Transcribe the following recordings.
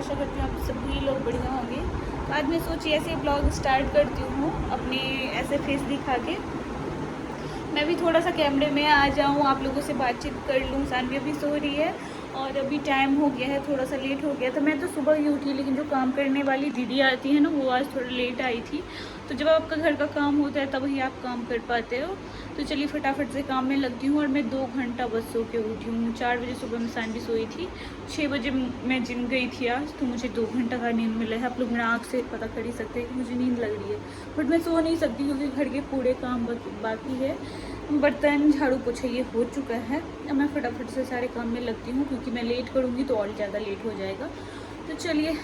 आशा करती हूँ आप सभी लोग बढ़िया होंगे। तो आज मैं सोची ऐसे ब्लॉग स्टार्ट करती हूँ अपने ऐसे फेस दिखा के। मैं भी थोड़ा सा कैमरे में आ जाऊँ, आप लोगों से बातचीत कर लूँ। सानवी भी सो रही है और अभी टाइम हो गया है, थोड़ा सा लेट हो गया था। मैं तो सुबह ही उठी, लेकिन जो काम करने वाली दीदी आती है ना, वो आज थोड़ा लेट आई थी। तो जब आपका घर का काम होता है तब ही आप काम कर पाते हो। तो चलिए फटाफट से काम में लगती हूँ। और मैं 2 घंटा बस सो के उठी हूँ। 4 बजे सुबह में सानवी सोई थी, 6 बजे मैं जिम गई थी आज। तो मुझे 2 घंटा का नींद मिला है। आप लोग मेरा आँख से पता कर ही सकते हैं कि मुझे नींद लग रही है, बट मैं सो नहीं सकती क्योंकि घर के पूरे काम बाकी है। बर्तन झाड़ू पोछा ये हो चुका है। अब मैं फटाफट से सारे काम में लगती हूँ, क्योंकि मैं लेट करूँगी तो और ज़्यादा लेट हो जाएगा। तो चलिए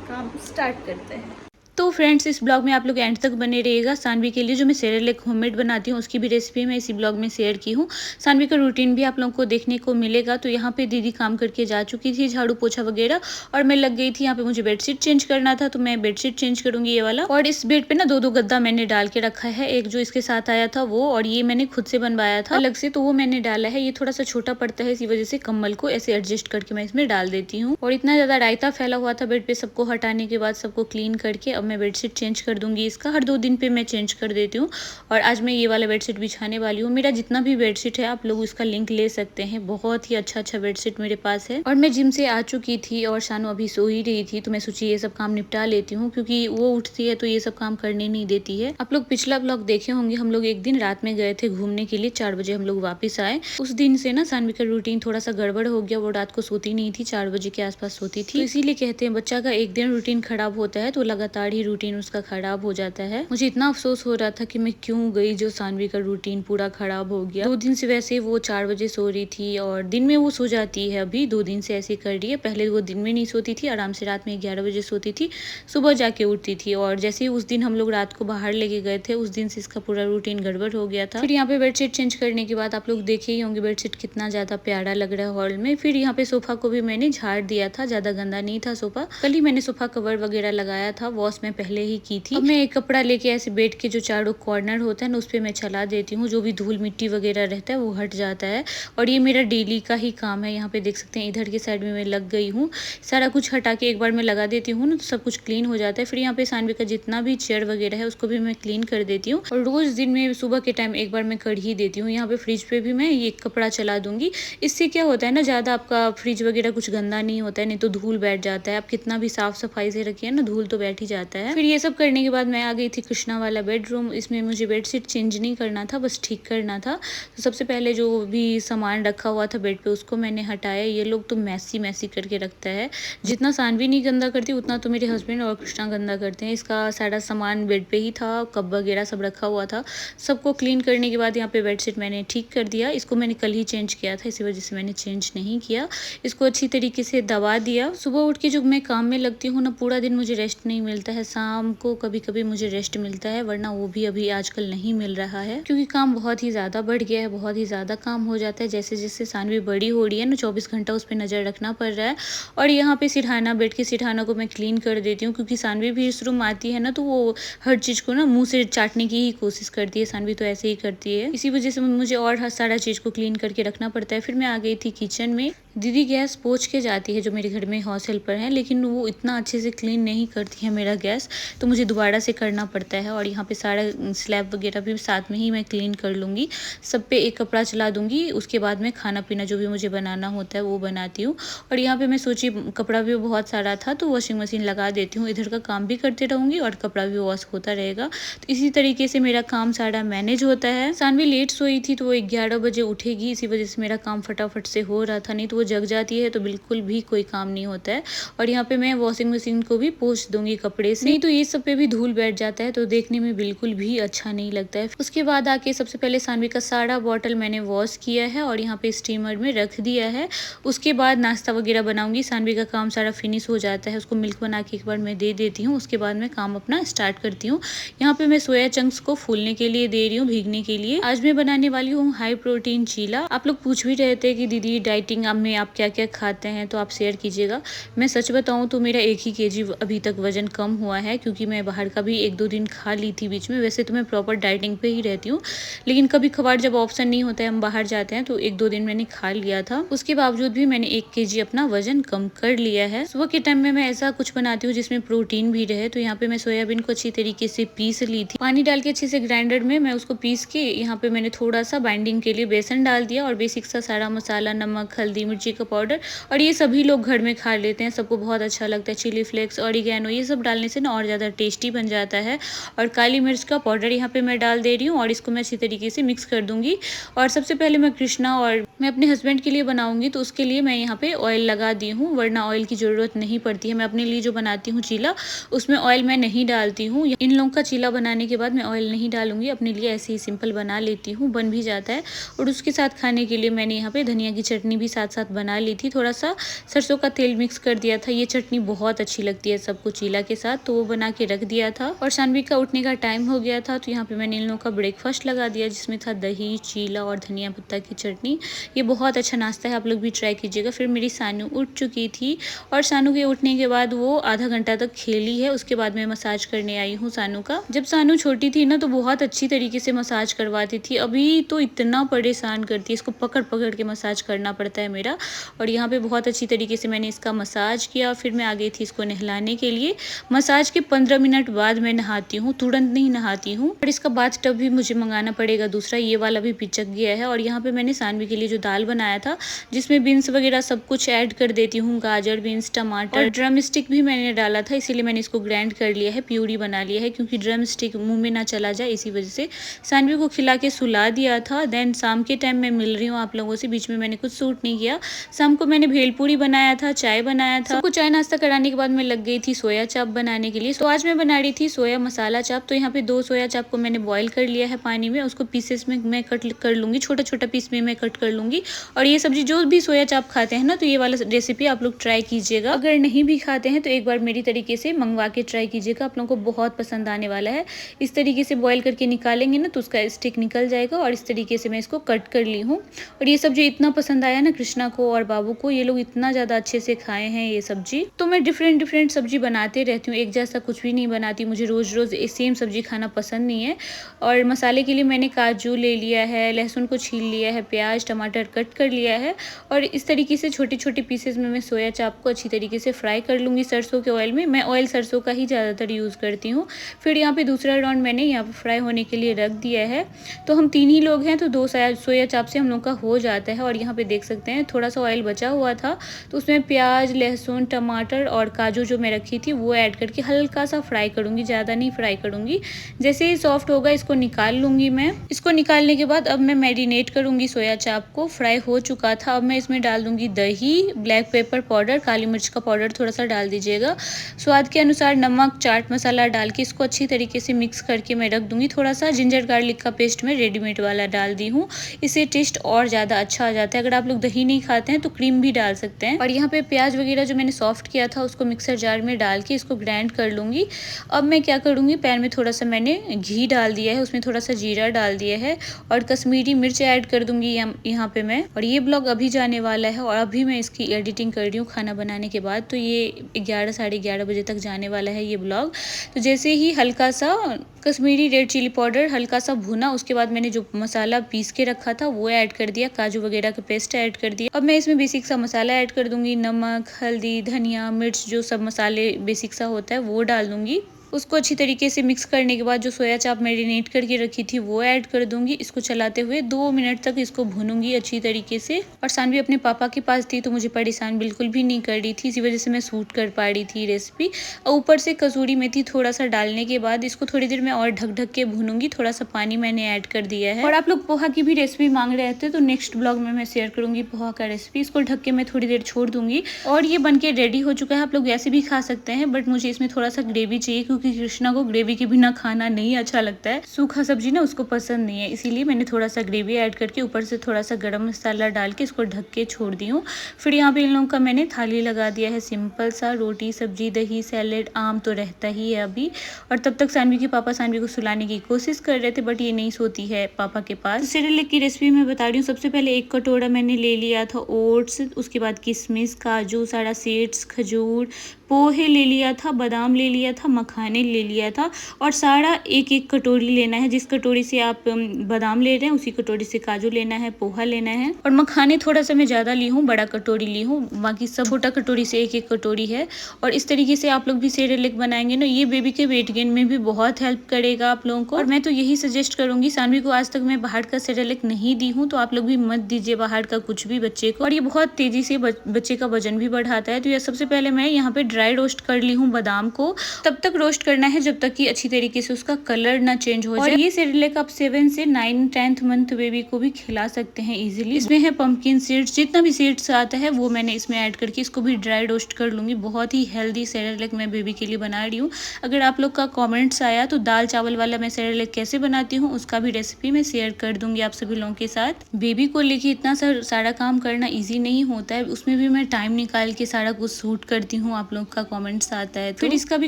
काम स्टार्ट करते हैं। तो फ्रेंड्स, इस ब्लॉग में आप लोग एंड तक बने रहिएगा। सानवी के लिए जो मैं सेरेलैक होममेड बनाती हूँ उसकी भी रेसिपी मैं इसी ब्लॉग में शेयर की हूँ। सानवी का रूटीन भी आप लोगों को देखने को मिलेगा। तो यहाँ पे दीदी काम करके जा चुकी थी, झाड़ू पोछा वगैरह, और मैं लग गई थी। यहाँ पे मुझे बेडशीट चेंज करना था, तो मैं बेडशीट चेंज करूंगी ये वाला। और इस बेड पे ना 2-2 गद्दा मैंने डाल के रखा है, एक जो इसके साथ आया था वो, और ये मैंने खुद से बनवाया था अलग से, तो वो मैंने डाला है। ये थोड़ा सा छोटा पड़ता है, इसी वजह से कम्बल को ऐसे एडजस्ट करके मैं इसमें डाल देती हूँ। और इतना ज्यादा रायता फैला हुआ था बेड पे, सबको हटाने के बाद सबको क्लीन करके अब मैं बेडशीट चेंज कर दूंगी। इसका हर 2 दिन पे मैं चेंज कर देती हूँ। और आज मैं ये वाला बेडशीट बिछाने वाली हूँ। मेरा जितना भी बेडशीट है आप लोग इसका लिंक ले सकते हैं, बहुत ही अच्छा बेडशीट मेरे पास है। और मैं जिम से आ चुकी थी और शानू अभी सो ही रही थी, तो मैं सोची ये सब काम निपटा लेती हूँ, क्योंकि वो उठती है तो ये सब काम करने नहीं देती है। आप लोग पिछला ब्लॉग देखे होंगे, हम लोग एक दिन रात में गए थे घूमने के लिए, 4 बजे हम लोग वापस आए। उस दिन से ना सानवी का रूटीन थोड़ा सा गड़बड़ हो गया। वो रात को सोती नहीं थी, 4 बजे के आसपास सोती थी। तो इसीलिए कहते हैं बच्चा का एक दिन रूटीन खराब होता है तो लगातार ही रूटीन उसका खराब हो जाता है। मुझे इतना अफसोस हो रहा था कि मैं क्यों गई, जो सानवी का रूटीन पूरा खराब हो गया। 2 दिन से वैसे वो 4 बजे सो रही थी और दिन में वो सो जाती है। अभी 2 दिन से ऐसे कर रही है। पहले वो दिन में नहीं सोती थी, आराम से रात में 11 बजे सोती थी, सुबह जाके उठती थी। और जैसे ही उस दिन हम लोग रात को बाहर लेके गए थे, उस दिन से इसका पूरा रूटीन गड़बड़ हो गया था। फिर यहाँ पे बेडशीट चेंज करने के बाद आप लोग देखे ही होंगे बेडशीट कितना ज्यादा प्यारा लग रहा है हॉल में। फिर यहाँ पे सोफा को भी मैंने झाड़ दिया था, ज्यादा गंदा नहीं था सोफा। कल ही मैंने सोफा कवर वगैरह लगाया था, वॉश में पहले ही की थी। अब मैं एक कपड़ा लेके ऐसे बेड के जो चारों कॉर्नर होता है ना, उस पर मैं चला देती हूँ। जो भी धूल मिट्टी वगैरह रहता है वो हट जाता है। और ये मेरा डेली का ही काम है। यहाँ पे देख सकते हैं इधर के साइड में मैं लग गई हूँ। सारा कुछ हटा के एक बार मैं लगा देती हूँ ना, तो सब कुछ क्लीन हो जाता है। फिर यहाँ पे सानवी का जितना भी चेयर वगैरह है उसको भी मैं क्लीन कर देती हूँ। और रोज दिन में सुबह के टाइम एक बार मैं कर ही देती हूँ। यहाँ पे फ्रिज पे भी मैं ये कपड़ा चला दूंगी। इससे क्या होता है ना, ज्यादा आपका फ्रिज वगैरह कुछ गंदा नहीं होता है, नहीं तो धूल बैठ जाता है। आप कितना भी साफ सफाई से रखिए ना, धूल तो बैठ ही जाता है। फिर ये सब करने के बाद मैं आ गई थी कृष्णा वाला बेडरूम। इसमें मुझे बेडशीट चेंज नहीं करना था, बस ठीक करना था। तो सबसे पहले जो भी सामान रखा हुआ था बेड पे उसको मैंने हटाया। ये लोग तो मैसी करके रखता है। जितना सानवी नहीं गंदा करती उतना तो मेरे हस्बैंड और कृष्णा गंदा करते हैं। इसका सारा सामान बेड पे ही था, कप वगैरह सब रखा हुआ था। सबको क्लीन करने के बाद यहाँ पे बेडशीट मैंने ठीक कर दिया। इसको मैंने कल ही चेंज किया था, इसी वजह से मैंने चेंज नहीं किया। इसको अच्छी तरीके से दबा दिया। सुबह उठ के जो मैं काम में लगती हूँ ना, पूरा दिन मुझे रेस्ट नहीं मिलता है। शाम को कभी कभी मुझे रेस्ट मिलता है, वरना वो भी अभी आजकल नहीं मिल रहा है, क्योंकि काम बहुत ही ज्यादा बढ़ गया है। बहुत ही ज्यादा काम हो जाता है। जैसे जैसे सानवी बड़ी हो रही है ना, 24 घंटा उस पर नजर रखना पड़ रहा है। और यहाँ पे सिरहाना, बेड के सिरहाना को मैं क्लीन कर देती हूँ, क्योंकि सानवी भी इस रूम आती है ना, तो वो हर चीज को ना मुंह से चाटने की ही कोशिश करती है। सानवी तो ऐसे ही करती है, इसी वजह से मुझे और हर सारा चीज को क्लीन करके रखना पड़ता है। फिर मैं आ गई थी किचन में। दीदी गैस पोंछ के जाती है, जो मेरे घर में हाउस हेल्पर है, लेकिन वो इतना अच्छे से क्लीन नहीं करती है मेरा गैस, तो मुझे दोबारा से करना पड़ता है। और यहाँ पे सारा स्लैब वगैरह भी साथ में ही मैं क्लीन कर लूँगी। सब पे एक कपड़ा चला दूँगी, उसके बाद में खाना पीना जो भी मुझे बनाना होता है वो बनाती हूँ। और यहाँ पे मैं सोची कपड़ा भी बहुत सारा था, तो वॉशिंग मशीन लगा देती हूँ। इधर का काम भी करते रहूँगी और कपड़ा भी वॉश होता रहेगा। तो इसी तरीके से मेरा काम सारा मैनेज होता है। सानवी लेट सोई थी तो वो 11 बजे उठेगी, इसी वजह से मेरा काम फटाफट से हो रहा था। नहीं तो वो जग जाती है तो बिल्कुल भी कोई काम नहीं होता है। और यहाँ पे मैं वॉशिंग मशीन को भी पोंछ दूंगी कपड़े से, नहीं तो ये सब पे भी धूल बैठ जाता है, तो देखने में बिल्कुल भी अच्छा नहीं लगता है। उसके बाद आके सबसे पहले सानवी का सारा बॉटल मैंने वॉश किया है और यहाँ पे स्टीमर में रख दिया है। उसके बाद नाश्ता वगैरह बनाऊंगी। सानवी का काम सारा फिनिश हो जाता है, उसको मिल्क बना के एक बार मैं दे देती हूँ। उसके बाद मैं काम अपना स्टार्ट करती हूँ। यहाँ पे मैं सोया चंक्स को फूलने के लिए दे रही हूँ, भीगने के लिए। आज मैं बनाने वाली हूँ हाई प्रोटीन चीला। आप लोग पूछ भी रहे थे कि दीदी डाइटिंग में आप क्या क्या खाते हैं, तो आप शेयर कीजिएगा। मैं सच बताऊं तो मेरा 1 ही kg अभी तक वजन कम हुआ है, क्योंकि मैं बाहर का भी 1-2 दिन खा ली थी बीच में। वैसे तो मैं प्रॉपर डाइटिंग पे ही रहती हूँ, लेकिन कभी-कभार जब ऑप्शन नहीं होता है, हम बाहर जाते हैं, तो 1-2 दिन मैंने खा लिया था। उसके बावजूद भी मैंने 1 केजी अपना वज़न कम कर लिया है। सुबह के टाइम में मैं ऐसा कुछ बनाती हूँ जिसमें प्रोटीन भी रहे, तो यहाँ पे मैं सोयाबीन को अच्छी तरीके से पीस ली थी। पानी डाल के अच्छे से ग्राइंडर में मैं उसको पीस के यहाँ पे मैंने थोड़ा-सा बाइंडिंग के लिए बेसन डाल दिया और बेसिक सा सारा मसाला, नमक, हल्दी, मिर्ची का पाउडर, और ये सभी लोग घर में खा लेते हैं, सबको बहुत अच्छा लगता है। चिली फ्लेक्स, ऑरिगेनो, ये सब डालने से ना और ज़्यादा टेस्टी बन जाता है। और काली मिर्च का पाउडर यहाँ पे मैं डाल दे रही हूँ और इसको मैं अच्छी तरीके से मिक्स कर दूँगी। और सबसे पहले मैं कृष्णा और मैं अपने हस्बैंड के लिए बनाऊँगी, तो उसके लिए मैं यहाँ पे ऑयल लगा दी हूँ, वरना ऑयल की ज़रूरत नहीं पड़ती है। मैं अपने लिए जो बनाती हूँ चीला, उसमें ऑयल मैं नहीं डालती हूँ। इन लोगों का चीला बनाने के बाद मैं ऑयल नहीं डालूँगी, अपने लिए ऐसे ही सिंपल बना लेती हूँ, बन भी जाता है। और उसके साथ खाने के लिए मैंने यहाँ पे धनिया की चटनी भी साथ-साथ बना ली थी। थोड़ा-सा सरसों का तेल मिक्स कर दिया था। ये चटनी बहुत अच्छी लगती है सबको चीला के साथ, तो वो बना के रख दिया था। और सानवी का उठने का टाइम हो गया था, तो यहाँ पे मैंने इन लोगों का ब्रेकफास्ट लगा दिया, जिसमें था दही, चीला और धनिया पत्ता की चटनी। ये बहुत अच्छा नाश्ता है, आप लोग भी ट्राई कीजिएगा। फिर मेरी सानू उठ चुकी थी और सानू के उठने के बाद वो आधा घंटा तक खेली है। उसके बाद मैं मसाज करने आई हूँ सानू का। जब सानू छोटी थी ना, तो बहुत अच्छी तरीके से मसाज करवाती थी, अभी तो इतना परेशान करती है, इसको पकड़ पकड़ के मसाज करना पड़ता है मेरा। और यहाँ पे बहुत अच्छी तरीके से मैंने इसका मसाज किया। फिर मैं आ गई थी इसको नहलाने के लिए। मसाज के 15 मिनट बाद मैं नहाती हूँ, तुरंत नहीं नहाती हूँ। और इसका बाथ टब भी मुझे मंगाना पड़ेगा दूसरा, ये वाला भी पिचक गया है। और यहाँ पे मैंने सानवी के लिए जो दाल बनाया था, जिसमें बीन्स वगैरह सब कुछ ऐड कर देती हूँ, गाजर, बीन्स, टमाटर, और ड्रम स्टिक भी मैंने डाला था, इसीलिए मैंने इसको ग्राइंड कर लिया है, प्यूरी बना लिया है, क्योंकि ड्रम स्टिक मुँह में ना चला जाए, इसी वजह से। सानवी को खिला के सुला दिया था। देन शाम के टाइम मैं मिल रही हूँ आप लोगों से, बीच में मैंने कुछ शूट नहीं किया। शाम को मैंने भेलपूरी बनाया था, चाय बनाया था। सबको चाय नाश्ता कराने के बाद मैं लग गई थी सोया चाप बनाने के लिए। तो आज मैं बना रही थी सोया मसाला चाप। तो यहाँ पे 2 सोया चाप को मैंने बॉईल कर लिया है पानी में, उसको पीसेस में मैं कट कर लूँगी, छोटा-छोटा पीस में मैं कट कर लूँगी। और ये सब्जी जो भी सोया चाप खाते हैं ना, तो ये वाला रेसिपी आप लोग ट्राई कीजिएगा। अगर नहीं भी खाते हैं तो एक बार मेरी तरीके से मंगवा के ट्राई कीजिएगा, आप लोगों को बहुत पसंद आने वाला है। इस तरीके से बॉईल करके निकालेंगे ना, तो उसका स्टिक निकल जाएगा। और इस तरीके से मैं इसको कट कर ली हूँ। और ये सब्जी इतना पसंद आया ना कृष्णा को और बाबू को, ये लोग इतना ज़्यादा अच्छे से खाए हैं ये सब्जी। तो मैं डिफरेंट सब्जी बनाते रहती हूँ, एक जैसा कुछ भी नहीं बनाती। मुझे रोज़ रोज़ सेम सब्जी खाना पसंद नहीं है। और मसाले के लिए मैंने काजू ले लिया है, लहसुन को छील लिया है, प्याज, टमाटर कट कर लिया है। और इस तरीके से छोटे-छोटे पीसेस में मैं सोया चाप को अच्छी तरीके से फ्राई कर लूँगी सरसों के ऑयल में। मैं ऑयल सरसों का ही ज़्यादातर यूज़ करती हूँ। फिर यहाँ पे दूसरा राउंड मैंने यहाँ पे फ्राई होने के लिए रख दिया है। तो हम 3 ही लोग हैं, तो 2 सोया चाप से हम लोग का हो जाता है। और यहाँ पे देख सकते हैं थोड़ा सा ऑयल बचा हुआ था, तो उसमें प्याज, लहसुन, टमाटर और काजू जो मैं रखी थी वो ऐड करके हल्का सा फ्राई करूँगी, ज़्यादा नहीं फ्राई करूँगी। जैसे ही सॉफ्ट होगा इसको निकाल लूँगी मैं। इसको निकालने के बाद अब मैं मैरिनेट करूँगी सोया चाप को। फ्राई हो चुका था, अब मैं इसमें डाल दूँगी दही, ब्लैक पेपर पाउडर, काली मिर्च का पाउडर थोड़ा सा डाल दीजिएगा, स्वाद के अनुसार नमक, चाट मसाला डाल के इसको अच्छी तरीके से मिक्स करके मैं रख दूँगी। थोड़ा सा जिंजर गार्लिक का पेस्ट मैं रेडीमेड वाला डाल दी हूँ, इससे टेस्ट और ज़्यादा अच्छा आ जाता है। अगर आप लोग दही नहीं खाते हैं तो क्रीम भी डाल सकते हैं। और यहाँ पे प्याज वगैरह जो मैंने सॉफ्ट किया था उसको मिक्सर जार में डाल के इसको ग्राइंड कर लूँगी। अब मैं क्या करूँगी, पैन में थोड़ा सा मैंने घी डाल दिया है, उसमें थोड़ा सा जीरा डाल दिया है और कश्मीरी मिर्च ऐड कर दूँगी यहाँ पे मैं। और ये ब्लॉग अभी जाने वाला है और अभी मैं इसकी एडिटिंग कर रही हूँ खाना बनाने के बाद, तो ये 11 साढ़े 11 बजे तक जाने वाला है ये ब्लॉग। तो जैसे ही हल्का सा कश्मीरी रेड चिली पाउडर हल्का सा भुना, उसके बाद मैंने जो मसाला पीस के रखा था वो ऐड कर दिया, काजू वगैरह का पेस्ट ऐड कर दिया। अब मैं इसमें बेसिक सा मसाला ऐड कर दूंगी, नमक, हल्दी, धनिया, मिर्च, जो सब मसाले बेसिक सा होता है वो डाल दूंगी। उसको अच्छी तरीके से मिक्स करने के बाद जो सोया चाप मैरिनेट करके रखी थी वो ऐड कर दूंगी। इसको चलाते हुए 2 मिनट तक इसको भूनूंगी अच्छी तरीके से। और सानवी अपने पापा के पास थी तो मुझे परेशान बिल्कुल भी नहीं कर रही थी, इसी वजह से मैं शूट कर पा रही थी रेसिपी। और ऊपर से कसूरी मेथी थोड़ा सा डालने के बाद इसको थोड़ी देर में और ढक के भूनूंगी। थोड़ा सा पानी मैंने ऐड कर दिया है। और आप लोग पोहा की भी रेसिपी मांग रहे थे तो नेक्स्ट ब्लॉग में मैं शेयर करूंगी पोहा का रेसिपी। इसको ढक के मैं थोड़ी देर छोड़ दूंगी और ये बन के रेडी हो चुका है। आप लोग ऐसे भी खा सकते हैं, बट मुझे इसमें थोड़ा सा ग्रेवी चाहिए क्योंकि कृष्णा को ग्रेवी के बिना खाना नहीं अच्छा लगता है। सूखा सब्जी ना उसको पसंद नहीं है, इसीलिए मैंने थोड़ा सा ग्रेवी ऐड करके ऊपर से थोड़ा सा गरम मसाला डाल के इसको ढक के छोड़ दी हूँ। फिर यहाँ पे इन लोगों का मैंने थाली लगा दिया है, सिंपल सा रोटी सब्जी दही सैलेड आम तो रहता ही है अभी। और तब तक सानवी के पापा सानवी को सुलाने की कोशिश कर रहे थे, बट ये नहीं सोती है पापा के पास। तो सेरेलैक की रेसिपी मैं बता रही हूँ। सबसे पहले एक कटोरा मैंने ले लिया था ओट्स, उसके बाद किशमिश काजू सारा सीड्स खजूर पोहे ले लिया था, बादाम ले लिया था, मखाने ले लिया था और सारा एक एक कटोरी लेना है। जिस कटोरी से आप बादाम ले रहे हैं उसी कटोरी से काजू लेना है, पोहा लेना है। और मखाने थोड़ा सा मैं ज़्यादा ली हूँ, बड़ा कटोरी ली हूँ, बाकी सब छोटा कटोरी से एक एक कटोरी है। और इस तरीके से आप लोग भी सेरेलैक बनाएंगे ना, ये बेबी के वेट गेन में भी बहुत हेल्प करेगा आप लोगों को। और मैं तो यही सजेस्ट करूँगी, सानवी को आज तक मैं बाहर का सेरेलैक नहीं दी हूँ, तो आप लोग भी मत दीजिए बाहर का कुछ भी बच्चे को। और ये बहुत तेज़ी से बच्चे का वजन भी बढ़ाता है। तो ये सबसे पहले मैं यहाँ पे ड्राई रोस्ट कर ली हूँ बादाम को। तब तक रोस्ट करना है जब तक कि अच्छी तरीके से उसका कलर ना चेंज हो जाए। और ये सेरेलैक आप 7 से 9-10th मंथ बेबी को भी खिला सकते हैं इजीली। इसमें है पंपकिन सीड्स, जितना भी सीड्स आता है वो मैंने इसमें ऐड करके इसको भी ड्राई रोस्ट कर लूंगी। बहुत ही हेल्दी सेरेलैक मैं बेबी के लिए बना रही हूँ। अगर आप लोग का कॉमेंट्स आया तो दाल चावल वाला मैं सेरेलैक कैसे बनाती हूँ उसका भी रेसिपी मैं शेयर कर दूंगी आप सभी लोगों के साथ। बेबी को लेके इतना सारा काम करना ईजी नहीं होता है, उसमें भी मैं टाइम निकाल के सारा कुछ शूट करती हूँ। आप लोग का कॉमेंट्स आता है तो। फिर इसका भी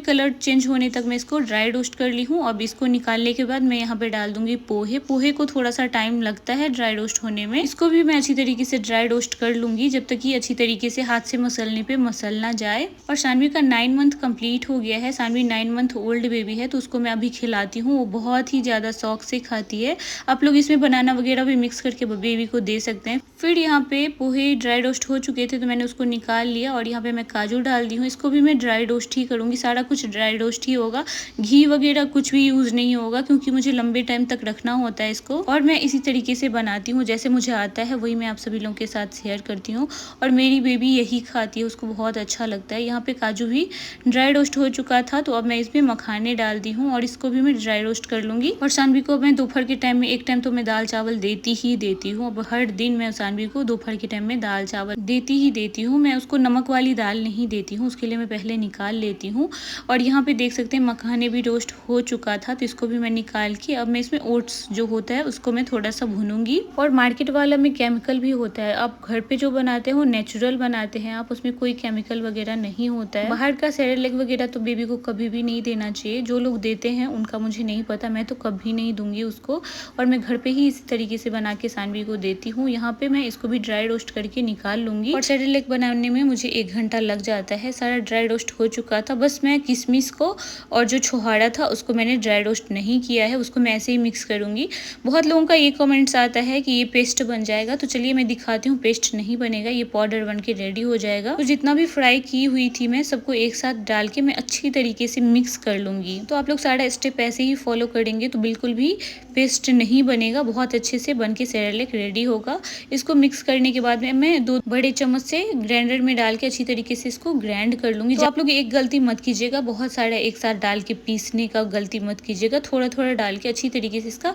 कलर चेंज होने तक मैं इसको ड्राई रोस्ट कर ली हूँ। अब इसको निकालने के बाद मैं यहाँ पे डाल दूंगी पोहे। पोहे को थोड़ा सा टाइम लगता है ड्राई रोस्ट होने में, इसको भी मैं अच्छी तरीके से ड्राई रोस्ट कर लूंगी जब तक कि अच्छी तरीके से हाथ से मसलने पे मसल ना जाए। और सानवी का 9 मंथ कंप्लीट हो गया है। सानवी 9 मंथ ओल्ड बेबी है, तो उसको मैं अभी खिलाती हूँ। वो बहुत ही ज्यादा शौक से खाती है। आप लोग इसमें बनाना वगैरह भी मिक्स करके बेबी को दे सकते हैं। फिर यहाँ पे पोहे ड्राई रोस्ट हो चुके थे तो मैंने उसको निकाल लिया और यहाँ पे मैं काजू डाल दी हूँ। इसको भी मैं ड्राई रोस्ट ही करूँगी, सारा कुछ ड्राई रोस्ट ही होगा, घी वगैरह कुछ भी यूज़ नहीं होगा क्योंकि मुझे लंबे टाइम तक रखना होता है इसको। और मैं इसी तरीके से बनाती हूँ, जैसे मुझे आता है वही मैं आप सभी लोगों के साथ शेयर करती हूँ। और मेरी बेबी यही खाती है, उसको बहुत अच्छा लगता है। यहाँ पे काजू भी ड्राई रोस्ट हो चुका था तो अब मैं इसमें मखाने डाल दी हूँ और इसको भी मैं ड्राई रोस्ट कर लूँगी। और सानवी को मैं दोपहर के टाइम में एक टाइम तो मैं दाल चावल देती ही देती हूँ। अब हर दिन मैं सानवी को दोपहर के टाइम में दाल चावल देती ही देती हूँ। मैं उसको नमक वाली दाल नहीं देती हूँ, उसके लिए मैं पहले निकाल लेती हूँ। और यहाँ पे देख सकते हैं मखाने भी रोस्ट हो चुका था तो इसको भी मैं निकाल के अब मैं इसमें ओट्स जो होता है उसको मैं थोड़ा सा भूनूंगी। और मार्केट वाला में केमिकल भी होता है, आप घर पे जो बनाते हैं वो नेचुरल बनाते हैं आप, उसमें कोई केमिकल वगैरह नहीं होता है। बाहर का सेरेलैक वगैरह तो बेबी को कभी भी नहीं देना चाहिए। जो लोग देते हैं उनका मुझे नहीं पता, मैं तो कभी नहीं दूंगी उसको। और मैं घर पे ही इसी तरीके से बना के सानवी को देती हूँ। यहाँ पे मैं इसको भी ड्राई रोस्ट करके निकाल लूंगी। और सेरेलैक बनाने में मुझे 1 घंटा लग जाता है। सारा ड्राई रोस्ट हो चुका था, बस मैं किशमिश को और जो छोहाड़ा था उसको मैंने ड्राई रोस्ट नहीं किया है, उसको मैं ऐसे ही मिक्स करूंगी। बहुत लोगों का ये कमेंट्स आता है कि ये पेस्ट बन जाएगा, तो चलिए मैं दिखाती हूँ। पेस्ट नहीं बनेगा, ये पाउडर बन के रेडी हो जाएगा। तो जितना भी फ्राई की हुई थी मैं सबको एक साथ डाल के मैं अच्छी तरीके से मिक्स कर लूंगी। तो आप लोग सारा स्टेप ऐसे ही फॉलो करेंगे तो बिल्कुल भी पेस्ट नहीं बनेगा, बहुत अच्छे से बन के सेरेलैक रेडी होगा। इसको मिक्स करने के बाद में मैं 2 बड़े चम्मच से ग्राइंडर में डाल के अच्छी तरीके से इसको ग्राइंड कर लूंगी। तो आप लोग एक गलती मत कीजिएगा, बहुत सारा एक साथ डाल के पीसने का गलती मत कीजिएगा। थोड़ा थोड़ा डाल के अच्छी तरीके से इसका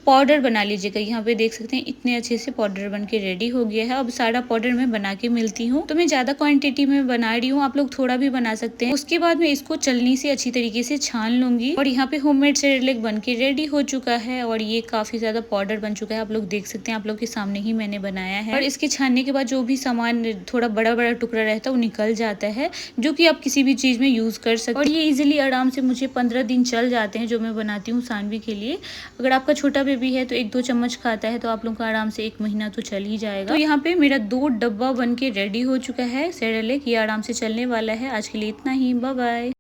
पाउडर बना लीजिएगा। यहाँ पे देख सकते हैं इतने अच्छे से पाउडर बन के रेडी हो गया है। अब सारा पाउडर मैं बना के मिलती हूँ, तो मैं ज्यादा क्वांटिटी में बना रही हूँ, आप लोग थोड़ा भी बना सकते हैं। उसके बाद मैं इसको चलनी से अच्छी तरीके से छान लूंगी। और यहाँ पे होममेड सेरेलैक बन के रेडी हो चुका है और ये काफी ज्यादा पाउडर बन चुका है। आप लोग देख सकते हैं, आप लोग के सामने ही मैंने बनाया है। और इसके छानने के बाद जो भी सामान थोड़ा बड़ा बड़ा टुकड़ा रहता है वो निकल जाता है, जो कि आप किसी भी चीज में यूज कर सकते हैं। और ये इजीली आराम से मुझे 15 दिन चल जाते हैं जो मैं बनाती हूँ सानवी के लिए। अगर आपका छोटा बेबी है तो 1-2 चम्मच खाता है तो आप लोग का आराम से 1 महीना तो चल ही जाएगा। तो यहाँ पे मेरा 2 डब्बा बन के रेडी हो चुका है सेरेलैक, ये आराम से चलने वाला है। आज के लिए इतना ही, बाय बाय।